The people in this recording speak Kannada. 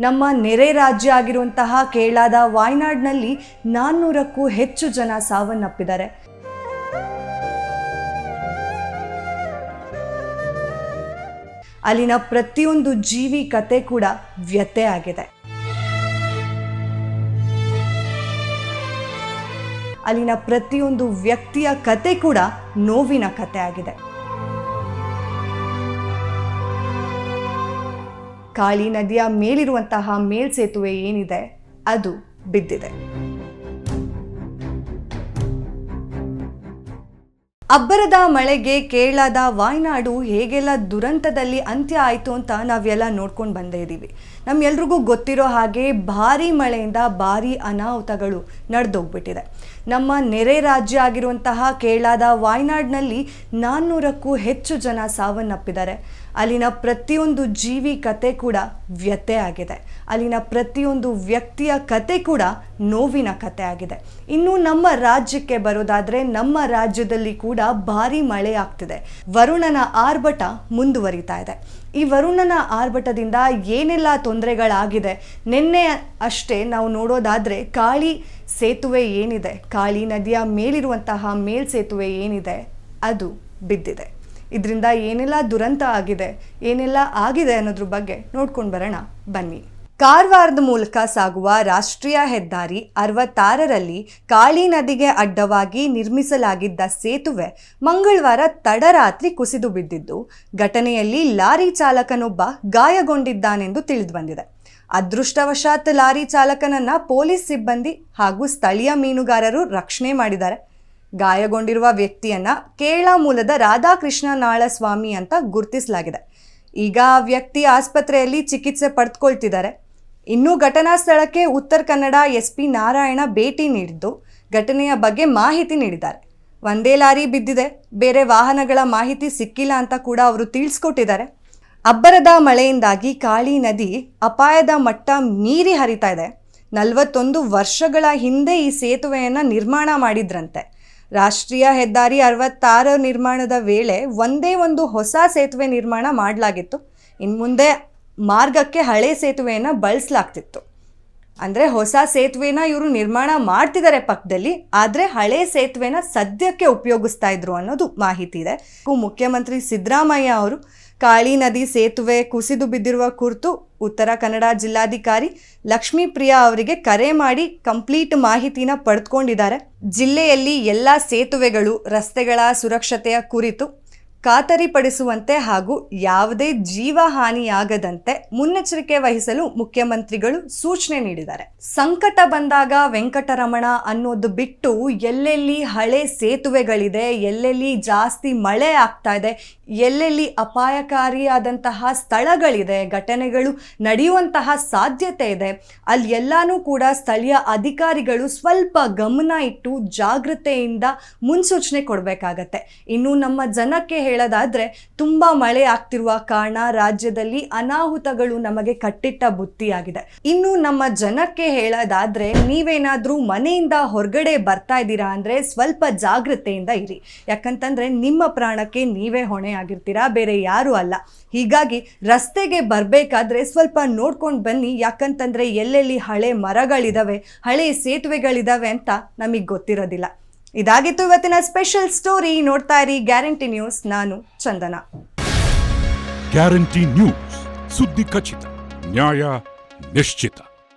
ನಮ್ಮ ನೆರೆ ರಾಜ್ಯ ಆಗಿರುವಂತಹ ಕೇರಳದ ವಾಯ್ನಾಡ್ನಲ್ಲಿ 400ಕ್ಕೂ ಹೆಚ್ಚು ಜನ ಸಾವನ್ನಪ್ಪಿದ್ದಾರೆ. ಅಲ್ಲಿನ ಪ್ರತಿಯೊಂದು ಜೀವಿ ಕತೆ ಕೂಡ ವ್ಯಥೆ ಆಗಿದೆ. ಅಲ್ಲಿನ ಪ್ರತಿಯೊಂದು ವ್ಯಕ್ತಿಯ ಕತೆ ಕೂಡ ನೋವಿನ ಕತೆ ಆಗಿದೆ. ಕಾಳಿ ನದಿಯ ಮೇಲಿರುವಂತಹ ಮೇಲ್ಸೇತುವೆ ಏನಿದೆ ಅದು ಬಿದ್ದಿದೆ. ಅಬ್ಬರದ ಮಳೆಗೆ ಕೇರಳದ ವಾಯ್ನಾಡು ಹೇಗೆಲ್ಲ ದುರಂತದಲ್ಲಿ ಅಂತ್ಯ ಆಯಿತು ಅಂತ ನಾವೆಲ್ಲ ನೋಡ್ಕೊಂಡು ಬಂದೇ ಇದ್ದೀವಿ. ನಮ್ಮೆಲ್ರಿಗೂ ಗೊತ್ತಿರೋ ಹಾಗೆ ಭಾರೀ ಮಳೆಯಿಂದ ಭಾರೀ ಅನಾಹುತಗಳು ನಡೆದೋಗ್ಬಿಟ್ಟಿದೆ. ನಮ್ಮ ನೆರೆ ರಾಜ್ಯ ಆಗಿರುವಂತಹ ಕೇರಳದ ವಾಯ್ನಾಡ್ನಲ್ಲಿ 400ಕ್ಕೂ ಹೆಚ್ಚು ಜನ ಸಾವನ್ನಪ್ಪಿದ್ದಾರೆ. ಅಲ್ಲಿನ ಪ್ರತಿಯೊಂದು ಜೀವಿ ಕತೆ ಕೂಡ ವ್ಯಥೆ ಆಗಿದೆ. ಅಲ್ಲಿನ ಪ್ರತಿಯೊಂದು ವ್ಯಕ್ತಿಯ ಕತೆ ಕೂಡ ನೋವಿನ ಕತೆ ಆಗಿದೆ. ಇನ್ನು ನಮ್ಮ ರಾಜ್ಯಕ್ಕೆ ಬರೋದಾದರೆ ನಮ್ಮ ರಾಜ್ಯದಲ್ಲಿ ಕೂಡ ಭಾರೀ ಮಳೆ ಆಗ್ತಿದೆ. ವರುಣನ ಆರ್ಭಟ ಮುಂದುವರಿತಾ ಇದೆ. ಈ ವರುಣನ ಆರ್ಭಟದಿಂದ ಏನೆಲ್ಲ ತೊಂದರೆಗಳಾಗಿದೆ ನಿನ್ನೆ ಅಷ್ಟೇ ನಾವು ನೋಡೋದಾದರೆ ಕಾಳಿ ಸೇತುವೆ ಏನಿದೆ, ಕಾಳಿ ನದಿಯ ಮೇಲಿರುವಂತಹ ಮೇಲ್ಸೇತುವೆ ಏನಿದೆ ಅದು ಬಿದ್ದಿದೆ. ಇದರಿಂದ ಏನೆಲ್ಲ ದುರಂತ ಆಗಿದೆ, ಏನೆಲ್ಲ ಆಗಿದೆ ಅನ್ನೋದ್ರ ಬಗ್ಗೆ ನೋಡ್ಕೊಂಡು ಬರೋಣ ಬನ್ನಿ. ಕಾರವಾರದ ಮೂಲಕ ಸಾಗುವ ರಾಷ್ಟ್ರೀಯ ಹೆದ್ದಾರಿ 66ರಲ್ಲಿ ಕಾಳಿ ನದಿಗೆ ಅಡ್ಡವಾಗಿ ನಿರ್ಮಿಸಲಾಗಿದ್ದ ಸೇತುವೆ ಮಂಗಳವಾರ ತಡರಾತ್ರಿ ಕುಸಿದು ಬಿದ್ದಿದ್ದು, ಘಟನೆಯಲ್ಲಿ ಲಾರಿ ಚಾಲಕನೊಬ್ಬ ಗಾಯಗೊಂಡಿದ್ದಾನೆಂದು ತಿಳಿದುಬಂದಿದೆ. ಅದೃಷ್ಟವಶಾತ್ ಲಾರಿ ಚಾಲಕನನ್ನ ಪೊಲೀಸ್ ಸಿಬ್ಬಂದಿ ಹಾಗೂ ಸ್ಥಳೀಯ ಮೀನುಗಾರರು ರಕ್ಷಣೆ ಮಾಡಿದ್ದಾರೆ. ಗಾಯಗೊಂಡಿರುವ ವ್ಯಕ್ತಿಯನ್ನ ಕೇರಳ ಮೂಲದ ರಾಧಾಕೃಷ್ಣ ನಾಳಸ್ವಾಮಿ ಅಂತ ಗುರುತಿಸಲಾಗಿದೆ. ಈಗ ಆ ವ್ಯಕ್ತಿ ಆಸ್ಪತ್ರೆಯಲ್ಲಿ ಚಿಕಿತ್ಸೆ ಪಡೆದುಕೊಳ್ತಿದ್ದಾರೆ. ಇನ್ನು ಘಟನಾ ಸ್ಥಳಕ್ಕೆ ಉತ್ತರ ಕನ್ನಡ SP ನಾರಾಯಣ ಭೇಟಿ ನೀಡಿದ್ದು ಘಟನೆಯ ಬಗ್ಗೆ ಮಾಹಿತಿ ನೀಡಿದ್ದಾರೆ. ಒಂದೇ ಲಾರಿ ಬಿದ್ದಿದೆ, ಬೇರೆ ವಾಹನಗಳ ಮಾಹಿತಿ ಸಿಕ್ಕಿಲ್ಲ ಅಂತ ಕೂಡ ಅವರು ತಿಳಿಸ್ಕೊಟ್ಟಿದ್ದಾರೆ. ಅಬ್ಬರದ ಮಳೆಯಿಂದಾಗಿ ಕಾಳಿ ನದಿ ಅಪಾಯದ ಮಟ್ಟ ಮೀರಿ ಹರಿತಾ ಇದೆ. 41 ವರ್ಷಗಳ ಹಿಂದೆ ಈ ಸೇತುವೆಯನ್ನು ನಿರ್ಮಾಣ ಮಾಡಿದ್ರಂತೆ. ರಾಷ್ಟ್ರೀಯ ಹೆದ್ದಾರಿ 66 ನಿರ್ಮಾಣದ ವೇಳೆ ಒಂದೇ ಒಂದು ಹೊಸ ಸೇತುವೆ ನಿರ್ಮಾಣ ಮಾಡಲಾಗಿತ್ತು. ಇನ್ನು ಮುಂದೆ ಮಾರ್ಗಕ್ಕೆ ಹಳೆ ಸೇತುವೆಯನ್ನು ಬಳಸಲಾಗ್ತಿತ್ತು. ಅಂದರೆ ಹೊಸ ಸೇತುವೆನ ಇವರು ನಿರ್ಮಾಣ ಮಾಡ್ತಿದ್ದಾರೆ ಪಕ್ಕದಲ್ಲಿ, ಆದರೆ ಹಳೆ ಸೇತುವೆನ ಸದ್ಯಕ್ಕೆ ಉಪಯೋಗಿಸ್ತಾ ಇದ್ರು ಅನ್ನೋದು ಮಾಹಿತಿ ಇದೆ. ಮುಖ್ಯಮಂತ್ರಿ ಸಿದ್ದರಾಮಯ್ಯ ಅವರು ಕಾಳಿ ನದಿ ಸೇತುವೆ ಕುಸಿದು ಬಿದ್ದಿರುವ ಕುರಿತು ಉತ್ತರ ಕನ್ನಡ ಜಿಲ್ಲಾಧಿಕಾರಿ ಲಕ್ಷ್ಮೀಪ್ರಿಯಾ ಅವರಿಗೆ ಕರೆ ಮಾಡಿ ಕಂಪ್ಲೀಟ್ ಮಾಹಿತಿನ ಪಡೆದುಕೊಂಡಿದ್ದಾರೆ. ಜಿಲ್ಲೆಯಲ್ಲಿ ಎಲ್ಲ ಸೇತುವೆಗಳು, ರಸ್ತೆಗಳ ಸುರಕ್ಷತೆಯ ಕುರಿತು ಖಾತರಿಪಡಿಸುವಂತೆ ಹಾಗೂ ಯಾವುದೇ ಜೀವಹಾನಿಯಾಗದಂತೆ ಮುನ್ನೆಚ್ಚರಿಕೆ ವಹಿಸಲು ಮುಖ್ಯಮಂತ್ರಿಗಳು ಸೂಚನೆ ನೀಡಿದ್ದಾರೆ. ಸಂಕಟ ಬಂದಾಗ ವೆಂಕಟರಮಣ ಅನ್ನೋದು ಬಿಟ್ಟು ಎಲ್ಲೆಲ್ಲಿ ಹಳೆ ಸೇತುವೆಗಳಿದೆ, ಎಲ್ಲೆಲ್ಲಿ ಜಾಸ್ತಿ ಮಳೆ ಆಗ್ತಾ ಇದೆ, ಎಲ್ಲೆಲ್ಲಿ ಅಪಾಯಕಾರಿಯಾದಂತಹ ಸ್ಥಳಗಳಿದೆ, ಘಟನೆಗಳು ನಡೆಯುವಂತಹ ಸಾಧ್ಯತೆ ಇದೆ, ಅಲ್ಲಿ ಎಲ್ಲಾನು ಕೂಡ ಸ್ಥಳೀಯ ಅಧಿಕಾರಿಗಳು ಸ್ವಲ್ಪ ಗಮನ ಇಟ್ಟು ಜಾಗೃತೆಯಿಂದ ಮುನ್ಸೂಚನೆ ಕೊಡಬೇಕಾಗತ್ತೆ. ಇನ್ನು ನಮ್ಮ ಜನಕ್ಕೆ ಹೇಳೋದಾದ್ರೆ ತುಂಬಾ ಮಳೆ ಆಗ್ತಿರುವ ಕಾರಣ ರಾಜ್ಯದಲ್ಲಿ ಅನಾಹುತಗಳು ನಮಗೆ ಕಟ್ಟಿಟ್ಟ ಬುತ್ತಿಯಾಗಿದೆ. ಇನ್ನು ನಮ್ಮ ಜನಕ್ಕೆ ಹೇಳೋದಾದ್ರೆ ನೀವೇನಾದ್ರೂ ಮನೆಯಿಂದ ಹೊರಗಡೆ ಬರ್ತಾ ಇದ್ದೀರಾ ಅಂದ್ರೆ ಸ್ವಲ್ಪ ಜಾಗೃತೆಯಿಂದ ಇರಿ. ಯಾಕಂತಂದ್ರೆ ನಿಮ್ಮ ಪ್ರಾಣಕ್ಕೆ ನೀವೇ ಹೊಣೆ ಆಗಿರ್ತೀರಾ, ಬೇರೆ ಯಾರು ಅಲ್ಲ. ಹೀಗಾಗಿ ರಸ್ತೆಗೆ ಬರಬೇಕಾದ್ರೆ ಸ್ವಲ್ಪ ನೋಡ್ಕೊಂಡು ಬನ್ನಿ. ಯಾಕಂತಂದ್ರೆ ಎಲ್ಲೆಲ್ಲಿ ಹಳೆ ಮರಗಳಿದಾವೆ, ಹಳೆ ಸೇತುವೆಗಳಿದಾವೆ ಅಂತ ನಮಗೆ ಗೊತ್ತಿರೋದಿಲ್ಲ. ಇದಾಗಿತ್ತು ಇವತ್ತಿನ ಸ್ಪೆಷಲ್ ಸ್ಟೋರಿ. ನೋಡ್ತಾ ಇರಿ ಗ್ಯಾರಂಟಿ ನ್ಯೂಸ್. ನಾನು ಚಂದನ. ಗ್ಯಾರಂಟಿ ನ್ಯೂಸ್, ಸುದ್ದಿ ಖಚಿತ, ನ್ಯಾಯ ನಿಶ್ಚಿತ.